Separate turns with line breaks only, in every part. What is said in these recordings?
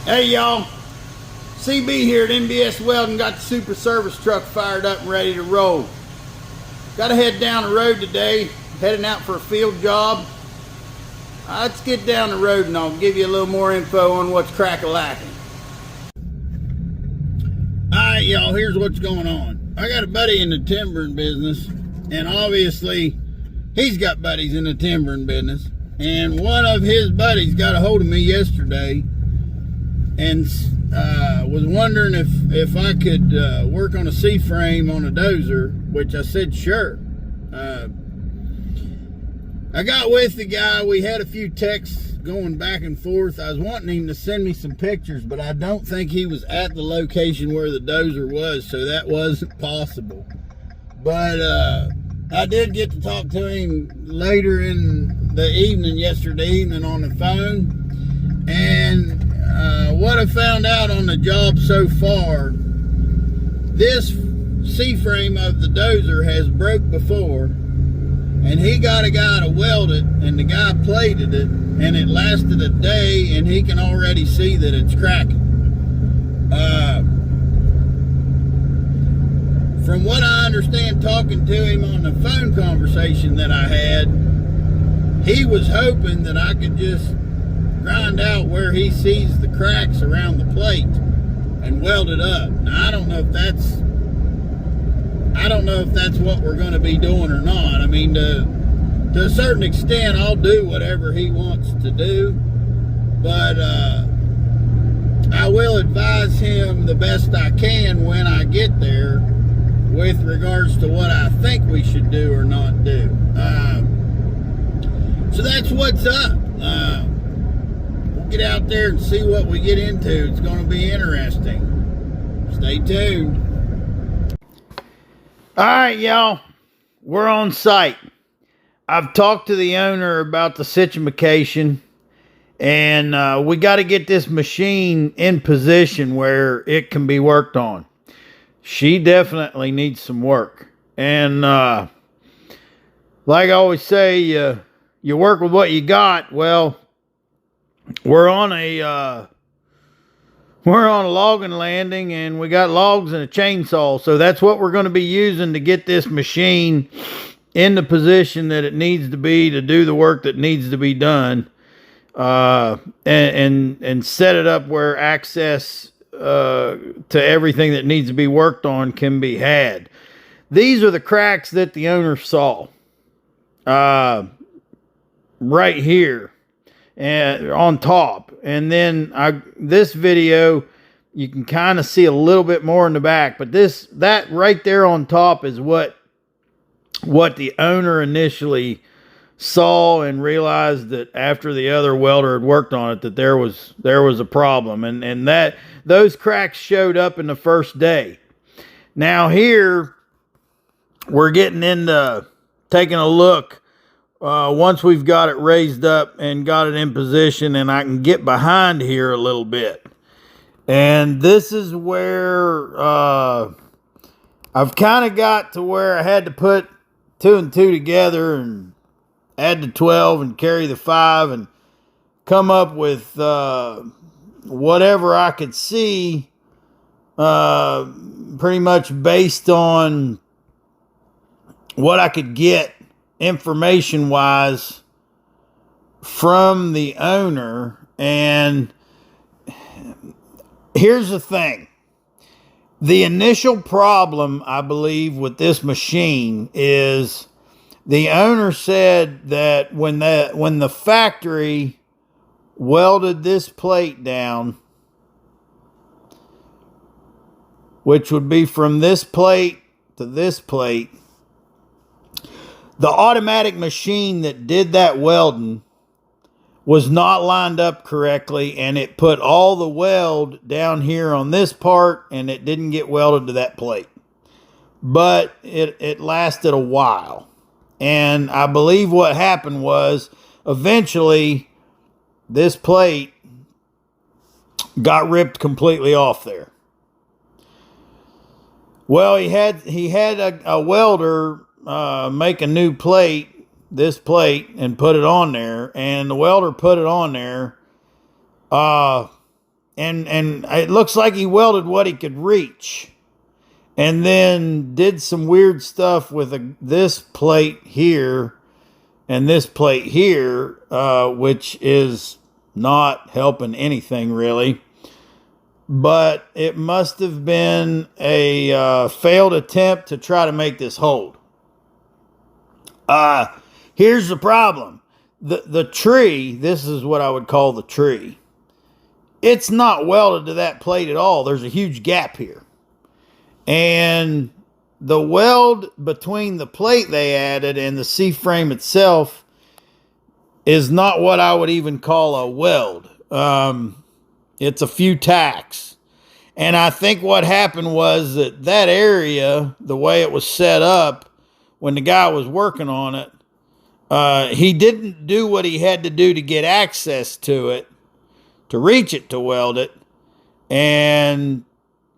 Hey y'all, CB here at NBS Welding. Got the super service truck fired up and ready to roll. Got to head down the road today, heading out for a field job. Let's get down the road and I'll give you a little more info on what's crack-a-lacking. Alright y'all, here's what's going on. I got a buddy in the timbering business, and obviously he's got buddies in the timbering business, and one of his buddies got a hold of me yesterday and was wondering if I could work on a C-frame on a dozer, which I said sure. I got with the guy. We had a few texts going back and forth. I was wanting him to send me some pictures, but I don't think he was at the location where the dozer was, so that wasn't possible. But I did get to talk to him later in the evening, yesterday evening, on the phone, and what I found out on the job so far, this C-frame of the dozer has broke before, and he got a guy to weld it, and the guy plated it, and it lasted a day, and he can already see that it's cracking. From what I understand, talking to him on the phone conversation that I had, he was hoping that I could just grind out where he sees the cracks around the plate and weld it up. Now I don't know if that's what we're going to be doing or not. I mean, to a certain extent, I'll do whatever he wants to do, but I will advise him the best I can when I get there with regards to what I think we should do or not do. So that's what's up. Get out there and see what we get into. It's going to be interesting. Stay tuned. All right, y'all. We're on site. I've talked to the owner about the situation, and we got to get this machine in position where it can be worked on. She definitely needs some work. And like I always say, you work with what you got. Well, we're on a logging landing, and we got logs and a chainsaw, so that's what we're going to be using to get this machine in the position that it needs to be to do the work that needs to be done, and set it up where access to everything that needs to be worked on can be had. These are the cracks that the owner saw right here and on top, and then this video you can kind of see a little bit more in the back, but that right there on top is what the owner initially saw and realized that after the other welder had worked on it that there was a problem, and that those cracks showed up in the first day. Now here we're getting into taking a look. Once we've got it raised up and got it in position, and I can get behind here a little bit. And this is where I've kind of got to where I had to put 2 and 2 together and add the 12 and carry the 5 and come up with whatever I could see, pretty much based on what I could get information wise from the owner. And here's the thing. The initial problem, I believe, with this machine is the owner said that when the factory welded this plate down, which would be from this plate to this plate, the automatic machine that did that welding was not lined up correctly, and it put all the weld down here on this part, and it didn't get welded to that plate. But it lasted a while. And I believe what happened was eventually this plate got ripped completely off there. Well, he had a welder make a new plate, this plate, and put it on there, and the welder put it on there, and it looks like he welded what he could reach, and then did some weird stuff with this plate here and this plate here, which is not helping anything really. But it must have been a failed attempt to try to make this hold. Here's the problem. The tree, this is what I would call the tree. It's not welded to that plate at all. There's a huge gap here. And the weld between the plate they added and the C-frame itself is not what I would even call a weld. It's a few tacks. And I think what happened was that area, the way it was set up when the guy was working on it, he didn't do what he had to do to get access to it, to reach it, to weld it. And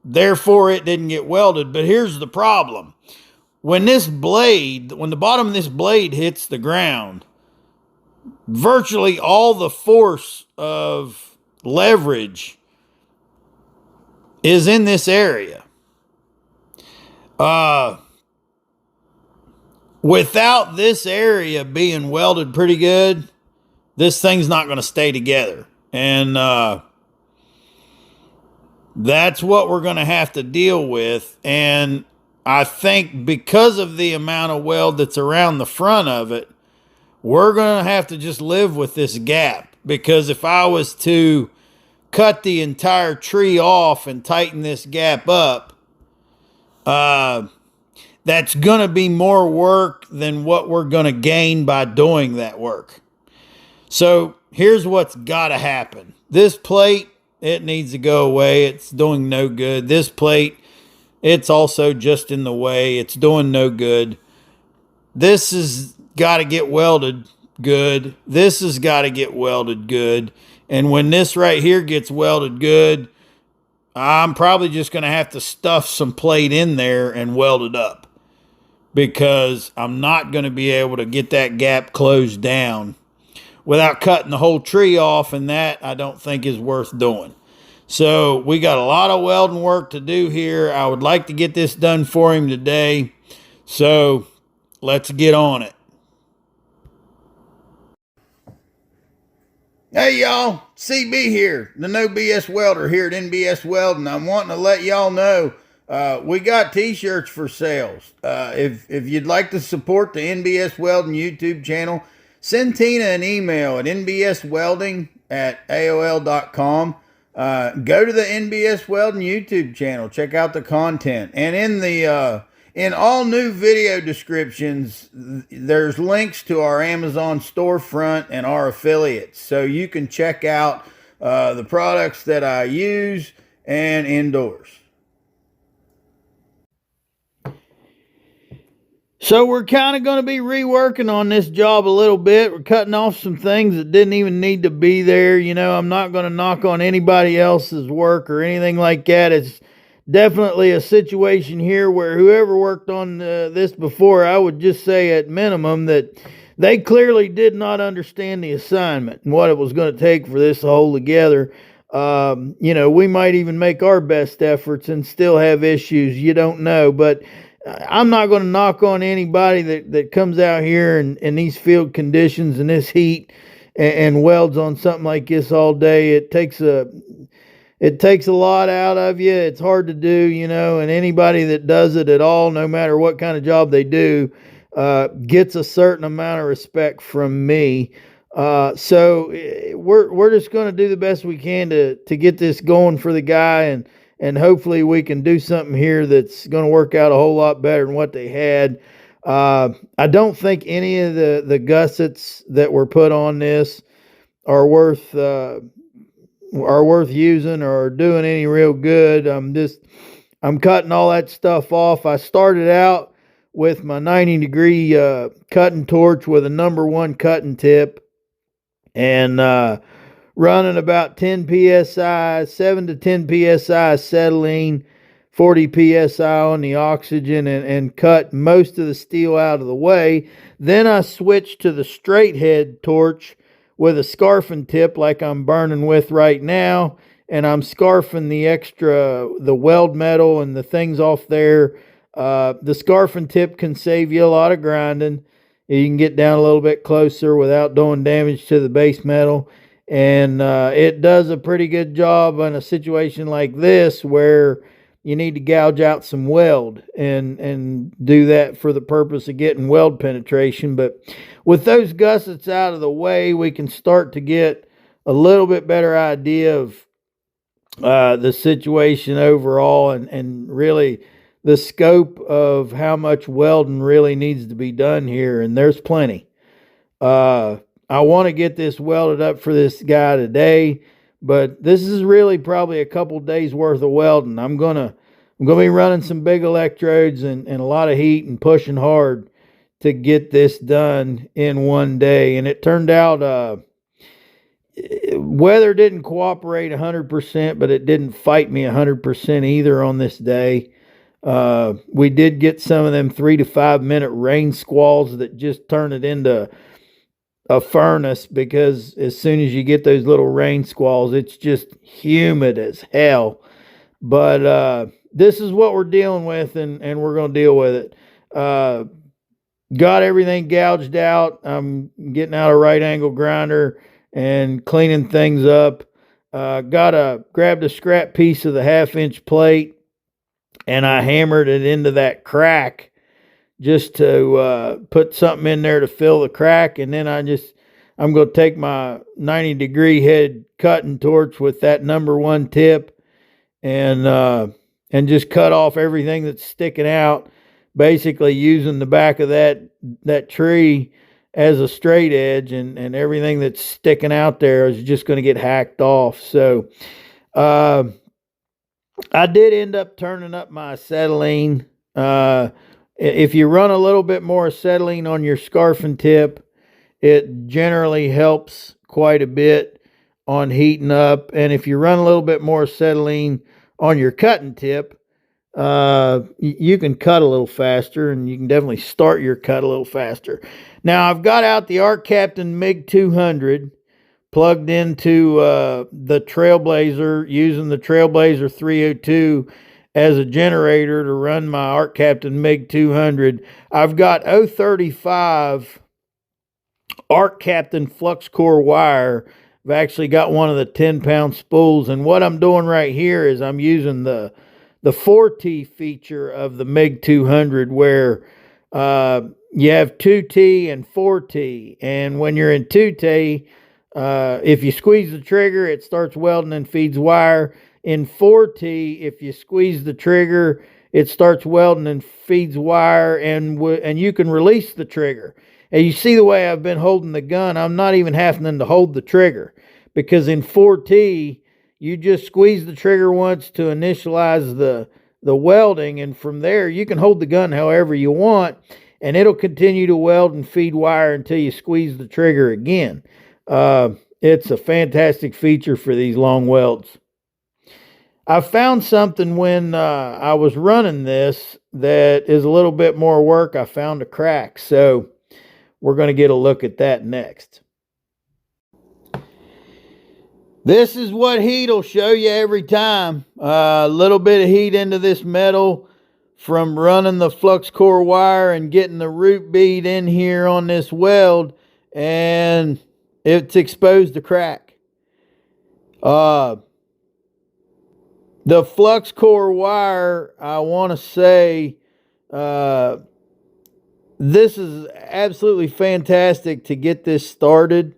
therefore it didn't get welded. But here's the problem. When the bottom of this blade hits the ground, virtually all the force of leverage is in this area. Without this area being welded pretty good, this thing's not going to stay together. And that's what we're going to have to deal with. And I think because of the amount of weld that's around the front of it, we're going to have to just live with this gap. Because if I was to cut the entire tree off and tighten this gap up, that's going to be more work than what we're going to gain by doing that work. So here's what's got to happen. This plate, it needs to go away. It's doing no good. This plate, it's also just in the way. It's doing no good. This has got to get welded good. This has got to get welded good. And when this right here gets welded good, I'm probably just going to have to stuff some plate in there and weld it up, because I'm not going to be able to get that gap closed down without cutting the whole tree off, and that I don't think is worth doing. So we got a lot of welding work to do here. I would like to get this done for him today. So let's get on it. Hey y'all, CB here, the No BS welder here at NBS Welding. I'm wanting to let y'all know we got t-shirts for sales. If you'd like to support the NBS Welding YouTube channel, send Tina an email at nbswelding@aol.com. Go to the NBS Welding YouTube channel, check out the content, and in all new video descriptions, there's links to our Amazon storefront and our affiliates. So you can check out the products that I use and endorse. So we're kind of going to be reworking on this job a little bit. We're cutting off some things that didn't even need to be there. You know, I'm not going to knock on anybody else's work or anything like that. It's definitely a situation here where whoever worked on this before, I would just say at minimum that they clearly did not understand the assignment and what it was going to take for this to hold together. You know, we might even make our best efforts and still have issues. You don't know, but I'm not going to knock on anybody that comes out here in these field conditions and this heat and welds on something like this all day. It takes a lot out of you. It's hard to do, you know, and anybody that does it at all, no matter what kind of job they do, gets a certain amount of respect from me. So we're just going to do the best we can to get this going for the guy, and hopefully we can do something here that's going to work out a whole lot better than what they had. I don't think any of the gussets that were put on this are worth using or doing any real good. I'm cutting all that stuff off. I started out with my 90-degree cutting torch with a number 1 cutting tip, and running about 10 psi, 7 to 10 psi acetylene, 40 psi on the oxygen, and cut most of the steel out of the way. Then I switched to the straight head torch with a scarfing tip like I'm burning with right now, and I'm scarfing the weld metal and the things off there. The scarfing tip can save you a lot of grinding. You can get down a little bit closer without doing damage to the base metal. And it does a pretty good job in a situation like this where you need to gouge out some weld and do that for the purpose of getting weld penetration. But with those gussets out of the way, we can start to get a little bit better idea of the situation overall, and really the scope of how much welding really needs to be done here. And there's plenty. I want to get this welded up for this guy today, but this is really probably a couple days worth of welding. I'm gonna be running some big electrodes and a lot of heat and pushing hard to get this done in one day. And it turned out weather didn't cooperate 100%, but it didn't fight me 100% either on this day. We did get some of them 3 to 5 minute rain squalls that just turn it into a furnace, because as soon as you get those little rain squalls, it's just humid as hell. But this is what we're dealing with, and we're going to deal with it. Got everything gouged out. I'm getting out a right angle grinder and cleaning things up. Grabbed a scrap piece of the 1/2 inch plate, and I hammered it into that crack just to put something in there to fill the crack. And then I'm going to take my 90-degree head cutting torch with that #1 tip and just cut off everything that's sticking out, basically using the back of that tree as a straight edge, and everything that's sticking out there is just going to get hacked off. So I did end up turning up my acetylene. If you run a little bit more acetylene on your scarfing tip, it generally helps quite a bit on heating up. And if you run a little bit more acetylene on your cutting tip, you can cut a little faster, and you can definitely start your cut a little faster. Now, I've got out the Arc Captain MiG 200 plugged into the Trailblazer, using the Trailblazer 302 as a generator to run my Arc Captain MiG 200. I've got 035 Arc Captain flux core wire. I've actually got one of the 10-pound spools, and what I'm doing right here is I'm using the 4T feature of the MiG 200, where you have 2T and 4T, and when you're in 2T, if you squeeze the trigger, it starts welding and feeds wire. In 4T, if you squeeze the trigger, it starts welding and feeds wire, and you can release the trigger. And you see the way I've been holding the gun, I'm not even having to hold the trigger, because in 4T, you just squeeze the trigger once to initialize the welding, and from there, you can hold the gun however you want, and it'll continue to weld and feed wire until you squeeze the trigger again. It's a fantastic feature for these long welds. I found something when I was running this that is a little bit more work. I found a crack, so we're going to get a look at that next. This is what heat will show you every time. A little bit of heat into this metal from running the flux core wire and getting the root bead in here on this weld, and it's exposed a crack. The flux core wire, I want to say, this is absolutely fantastic to get this started.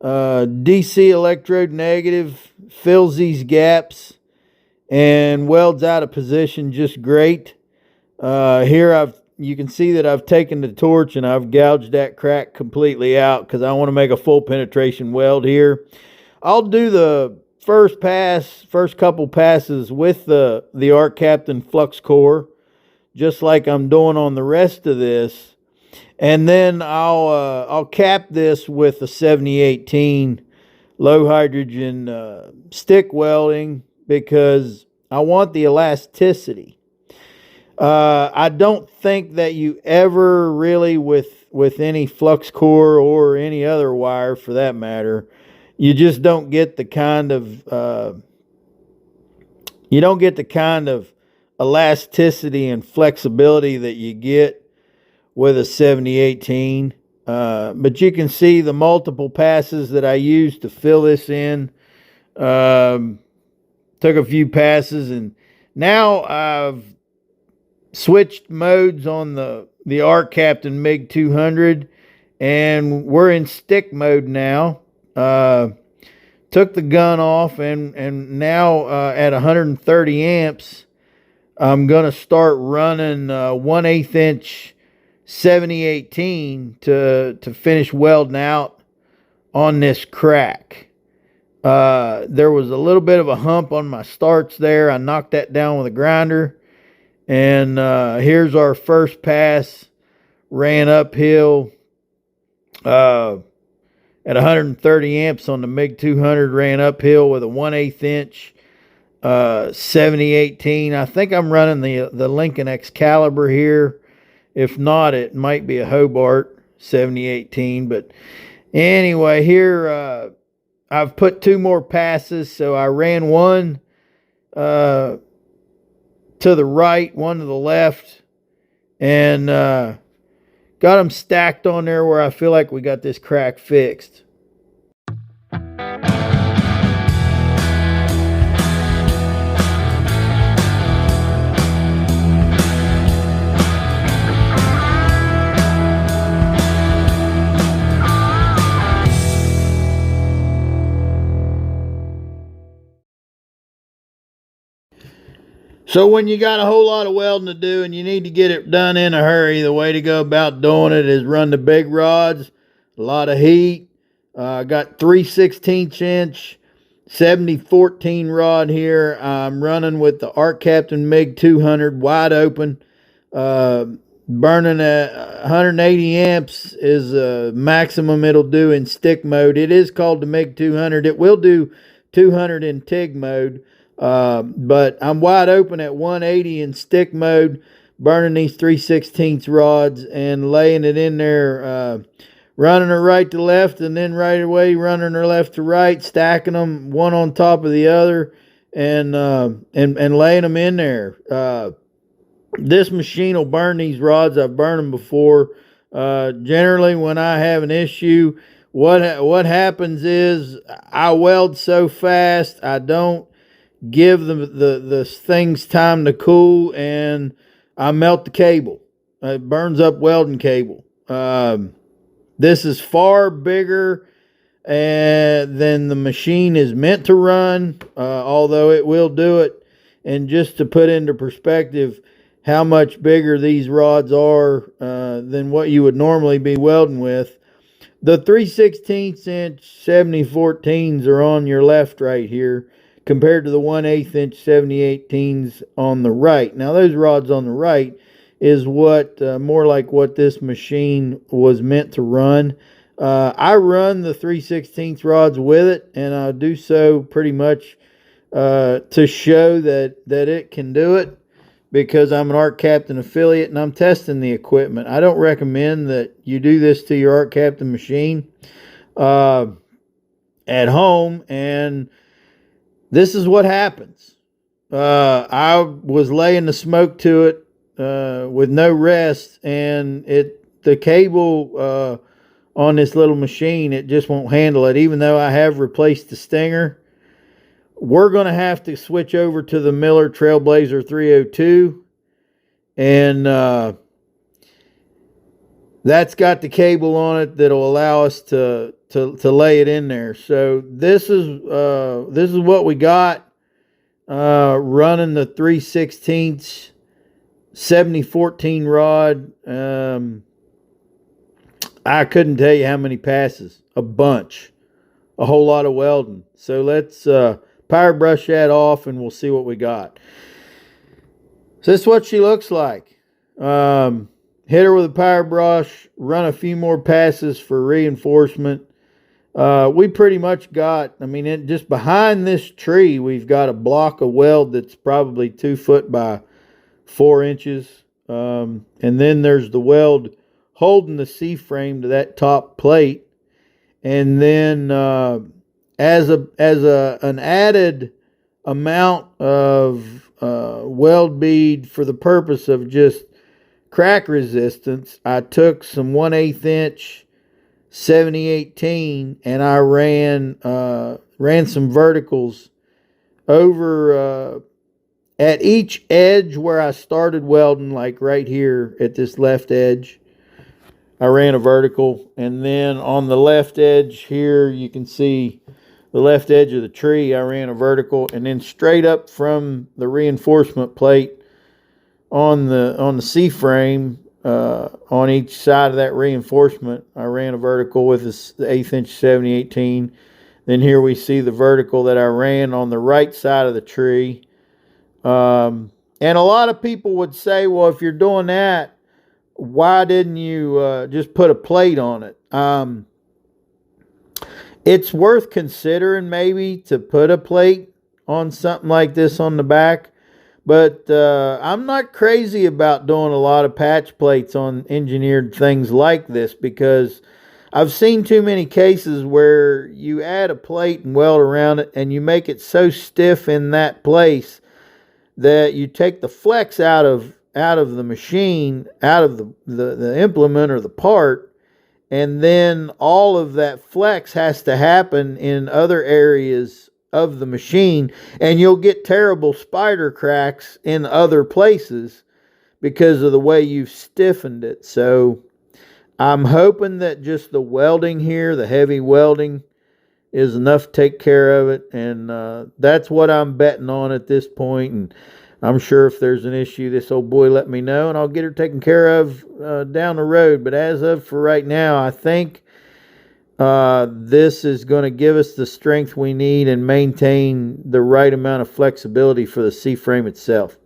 DC electrode negative fills these gaps and welds out of position just great. Here you can see that I've taken the torch and I've gouged that crack completely out, because I want to make a full penetration weld here. I'll do the first couple passes with the Arc Captain flux core, just like I'm doing on the rest of this, and then I'll cap this with a 7018 low hydrogen stick welding, because I want the elasticity. I don't think that you ever really, with any flux core or any other wire for that matter, you just don't get the kind of You don't get the kind of elasticity and flexibility that you get with a 7018. But you can see the multiple passes that I used to fill this in. Took a few passes, and now I've switched modes on the Arc Captain MiG 200, and we're in stick mode now. Took the gun off, and now at 130 amps, I'm gonna start running 1/8 inch 7018 to finish welding out on this crack. There was a little bit of a hump on my starts there. I knocked that down with a grinder. And here's our first pass. Ran uphill at 130 amps on the MiG 200. Ran uphill with a 1/8 inch 7018. I think I'm running the Lincoln Excalibur here. If not, it might be a Hobart 7018. But anyway, here I've put 2 more passes. So I ran one to the right, one to the left, and got them stacked on there where I feel like we got this crack fixed. So when you got a whole lot of welding to do and you need to get it done in a hurry, the way to go about doing it is run the big rods, a lot of heat. I got 3/16 inch 7014 rod here. I'm running with the Arc Captain MiG 200 wide open. Burning at 180 amps is a maximum it'll do in stick mode. It is called the MiG 200. It will do 200 in TIG mode. But I'm wide open at 180 in stick mode, burning these 3/16 rods and laying it in there, running her right to left, and then right away running her left to right, stacking them one on top of the other, and laying them in there. This machine will burn these rods. I've burned them before. Generally, when I have an issue, what happens is I weld so fast, I don't give the things time to cool, and I melt the cable. It burns up welding cable. This is far bigger than the machine is meant to run, although it will do it. And just to put into perspective how much bigger these rods are than what you would normally be welding with, the 3/16 inch 7014s are on your left right here, compared to the 1/8 inch 7018s on the right. Now those rods on the right is what more like what this machine was meant to run. I run the 3/16 rods with it, and I do so pretty much to show that it can do it, because I'm an Arc Captain affiliate and I'm testing the equipment. I don't recommend that you do this to your Arc Captain machine at home, and this is what happens. I was laying the smoke to it with no rest, and the cable on this little machine, it just won't handle it. Even though I have replaced the stinger, we're going to have to switch over to the Miller Trailblazer 302, and that's got the cable on it that'll allow us to lay it in there. So this is what we got, running the 3/16 7014 rod. I couldn't tell you how many passes. A bunch. A whole lot of welding. So let's power brush that off and we'll see what we got. So this is what she looks like. Hit her with a power brush, run a few more passes for reinforcement. We pretty much got, just behind this tree, we've got a block of weld that's probably 2 foot by 4 inches. And then there's the weld holding the C-frame to that top plate. And then as an added amount of weld bead for the purpose of just crack resistance, I took some 1/8 inch 7018 and I ran some verticals over at each edge where I started welding, like right here at this left edge. I ran a vertical, and then on the left edge here, you can see the left edge of the tree, I ran a vertical, and then straight up from the reinforcement plate on the C-frame, on each side of that reinforcement, I ran a vertical with the 1/8 inch 7018. Then here we see the vertical that I ran on the right side of the tree. And a lot of people would say, well, if you're doing that, why didn't you just put a plate on it? It's worth considering maybe to put a plate on something like this on the back. But I'm not crazy about doing a lot of patch plates on engineered things like this, because I've seen too many cases where you add a plate and weld around it and you make it so stiff in that place that you take the flex out of the machine, out of the implement or the part, and then all of that flex has to happen in other areas of the machine, and you'll get terrible spider cracks in other places because of the way you've stiffened it. So I'm hoping that just the welding here, the heavy welding, is enough to take care of it, and that's what I'm betting on at this point. And I'm sure if there's an issue, this old boy let me know, and I'll get her taken care of down the road. But as of for right now, I think this is going to give us the strength we need and maintain the right amount of flexibility for the C-frame itself.